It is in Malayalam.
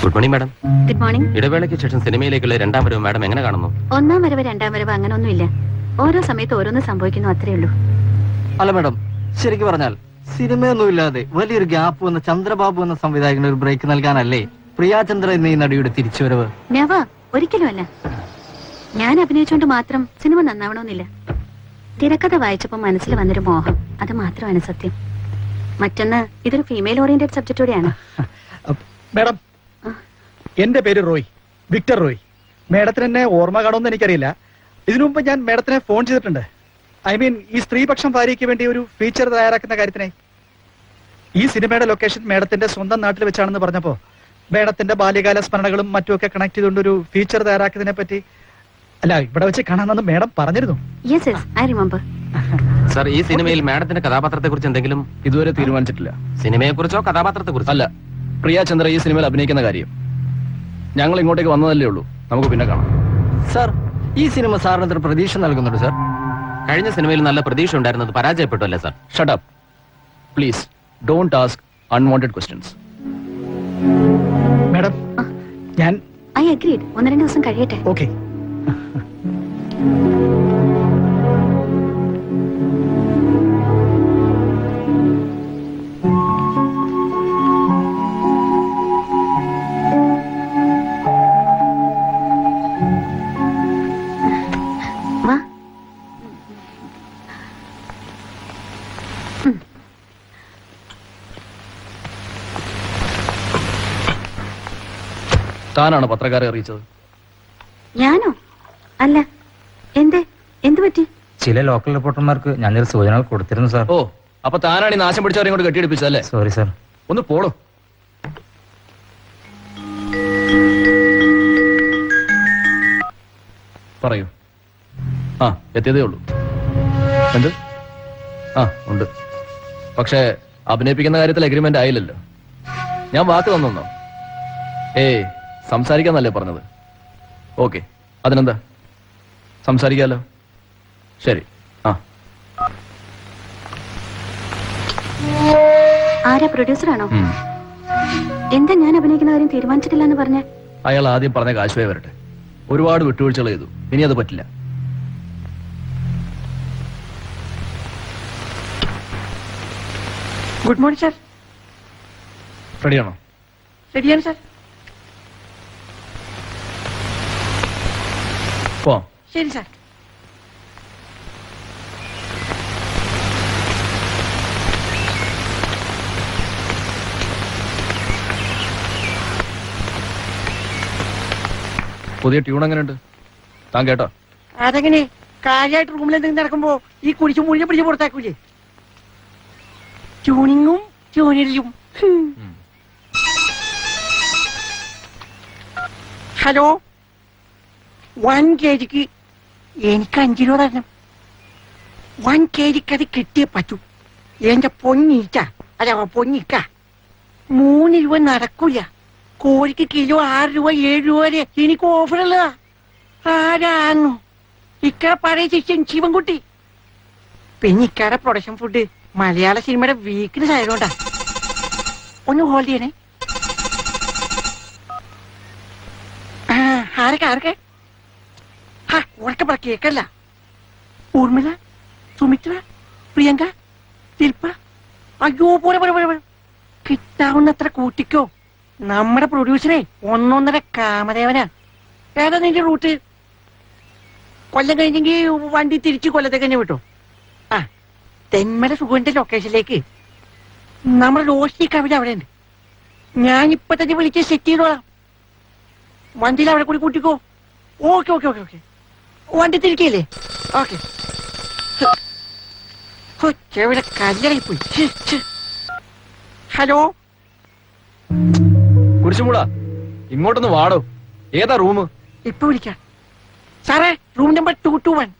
Good morning madam. Good morning. ഇടവേളയ്ക്ക് ശേഷം സിനിമയിലേക്കുള്ള രണ്ടാം വരവ് മാഡം എങ്ങനെ കാണുന്നു? ഒന്നാം വരവ് രണ്ടാം വരവ് അങ്ങനൊന്നുമില്ല. ഓരോ സമയത്ത് ഓരോന്ന് സംഭവിക്കുന്നു, അത്രേ ഉള്ളൂ. അല്ല മാഡം, ശരിക്കും പറഞ്ഞാൽ സിനിമയൊന്നുമില്ലാതെ വലിയൊരു ഗ്യാപ്പ് വന്ന ചന്ദ്രബാബു എന്ന സംവിധായകന് ഒരു ബ്രേക്ക് നൽകാനല്ലേ പ്രിയാചന്ദ്ര എന്ന ഈ നടിയുടെ തിരിച്ചുവരവ്? നെവർ, ഒരിക്കലും അല്ല. ഞാൻ അഭിനയിച്ചുകൊണ്ട് മാത്രം സിനിമ നന്നാവണമെന്നില്ല. തിരക്കഥ വായിച്ചപ്പോൾ മനസ്സിൽ വന്നൊരു മോഹം, അത് മാത്രമാണ് സത്യം. മറ്റൊന്ന്, ഇതൊരു ഫീമെയിൽ ഓറിയന്റഡ് സബ്ജക്ട് കൂടെയാണ്. മാഡം, എന്റെ പേര് റോയ്, വിക്ടർ റോയ്. മേഡത്തിന് എന്നെ ഓർമ്മ കാണുമെന്ന് എനിക്കറിയില്ല. ഇതിനു മുമ്പ് ഞാൻ മേഡത്തിനെ ഫോൺ ചെയ്തിട്ടുണ്ട്. ഈ സ്ത്രീപക്ഷം ഭാര്യയ്ക്ക് വേണ്ടി ഒരു ഫീച്ചർ തയ്യാറാക്കുന്ന കാര്യത്തിനായി. ഈ സിനിമയുടെ ലൊക്കേഷൻ മേഡത്തിന്റെ സ്വന്തം നാട്ടിൽ വെച്ചാണെന്ന് പറഞ്ഞപ്പോ മേഡത്തിന്റെ ബാല്യകാല സ്മരണകളും മറ്റുമൊക്കെ കണക്ട് ചെയ്തുകൊണ്ട് ഒരു ഫീച്ചർ തയ്യാറാക്കുന്നതിനെ പറ്റി അല്ല ഇവിടെ വെച്ച് കാണാമെന്ന് മേഡം പറഞ്ഞിരുന്നു. Yes yes, I remember. Sir, ഈ സിനിമയിൽ മാഡത്തിന്റെ കഥാപാത്രത്തെ കുറിച്ച് എന്തെങ്കിലും ഇതുവരെ തീരുമാനിച്ചിട്ടില്ല. സിനിമയെ കുറിച്ചോ കഥാപാത്രത്തെ കുറിച്ചോ? അല്ല, പ്രിയാചന്ദ്ര ഈ സിനിമയിൽ അഭിനയിക്കുന്ന കാര്യം ഞങ്ങൾ ഇങ്ങോട്ടേക്ക് വന്നതല്ലേ ഉള്ളൂ. നമുക്ക് പിന്നെ കാണാം. സാർ, ഈ സിനിമ സാറിന് എത്ര പ്രതീക്ഷ നൽകുന്നുണ്ട് സാർ? കഴിഞ്ഞ സിനിമയിൽ നല്ല പ്രതീക്ഷ ഉണ്ടായിരുന്നത് പരാജയപ്പെട്ടു അല്ലേ sir? Shut up please. Don't ask unwanted questions. Madam, ഞാൻ ഐ അഗ്രീഡ്. 1-2 ദിവസം കഴിയട്ടെ. ഓക്കെ. വാ. താനാണ് പത്രക്കാരെ അറിയിച്ചത്? ഞാനോ? അല്ല. എന്ത് പറ്റി? ചില ലോക്കൽ റിപ്പോർട്ടർമാർക്ക് ഞാനൊരു സൂചനകൾ കൊടുത്തിരുന്നു സാർ. ഓ, അപ്പൊ താനാണ് ഈ നാശം പിടിച്ചവരെ കൊണ്ട് കെട്ടിയെടുപ്പിച്ചല്ലേ? Sorry sir. ഒന്ന് പോളോ. പറയൂ. ആ, എത്തിയതേ ഉള്ളൂ. എന്ത്? ആ, ഉണ്ട്. പക്ഷേ അഭിനയിപ്പിക്കുന്ന കാര്യത്തിൽ അഗ്രിമെന്റ് ആയില്ലല്ലോ. ഞാൻ വാക്ക് തന്നോ? ഏയ്, സംസാരിക്കാന്നല്ലേ പറഞ്ഞത്? ഓക്കെ, അതിനെന്താ, സംസാരിക്കാലോ. ശരി. ആ, ആരാ, പ്രൊഡ്യൂസറാണോ? എന്താ ഞാൻ അഭിനയിക്കുന്ന കാര്യം തീരുമാനിച്ചിട്ടില്ല എന്ന് പറഞ്ഞ? അയാൾ ആദ്യം പറഞ്ഞ കാശുവേ വരട്ടെ. ഒരുപാട് വിട്ടുവീഴ്ചകൾ ചെയ്തു, ഇനി അത് പറ്റില്ല. Good morning sir. റെഡിയാണോ? റെഡിയാണ് സാർ. പോവാം. ശരി സാർ. പുതിയ ട്യൂൺ എങ്ങനെയുണ്ട്? താൻ കേട്ടോ? അതെങ്ങനെ? കാര്യമായിട്ട് റൂമിൽ എന്തെങ്കിലും നടക്കുമ്പോ ഈ കുടിച്ചു മുഴിഞ്ഞ പിടിച്ച് പുറത്താക്കൂലേ? ട്യൂണിങ്ങും ട്യൂണിലും. ഹലോ, 1 kg എനിക്ക് 5 രൂപ തരണം. 1 kg അത് കിട്ടിയേ പറ്റൂ. എന്റെ പൊന്നിക്ക, അല്ല പൊന്നിക്ക, 3 രൂപ നടക്കൂല. കോഴിക്ക് കിലോ 6 രൂപ 7 രൂപ വരെ എനിക്ക് ഓഫറുള്ള. ആരാന്നു? ഇക്കട പഴയ ശിഷ്യൻ ശിവൻകുട്ടി. പിന്നെ ഇക്കട പ്രൊഡക്ഷൻ ഫുഡ് മലയാള സിനിമയുടെ വീക്ക്നെസ് ആയതുകൊണ്ടാ. ഒന്ന് ഹോൾഡ് ചെയ്യണേ. ആരൊക്കെ ഉറക്കെ പറ, കേക്കല്ല. ഊർമിള, സുമിത്ര, പ്രിയങ്ക, ശില്പ. അയ്യോ, പോലെ കിട്ടാവുന്നത്ര കൂട്ടിക്കോ. നമ്മുടെ പ്രൊഡ്യൂസറെ 1.5 കാമദേവനാ. ഏതാ നിന്റെ റൂട്ട്? കൊല്ലം കഴിഞ്ഞെങ്കിൽ വണ്ടി തിരിച്ച് കൊല്ലത്തേക്ക് തന്നെ വിട്ടോ. ആ, തെന്മല സുഖന്റെ ലൊക്കേഷനിലേക്ക് നമ്മുടെ ലോസ്റ്റി കവിത അവിടെ ഉണ്ട്. ഞാനിപ്പൊ തന്നെ വിളിച്ച് സെറ്റ് ചെയ്തോളാം. വണ്ടിയിൽ അവിടെ കൂടി കൂട്ടിക്കോ. Okay okay okay okay. വണ്ടി തിരിക്കല്ലേ? ഓക്കെ. ചെവിടെ കല്ലറയി പോയി. ഹലോ, കുരിശുമൂടാ, ഇങ്ങോട്ടൊന്ന് വാടോ. ഏതാ റൂം? ഇപ്പൊ വിളിക്കാം സാറേ. Room number 221.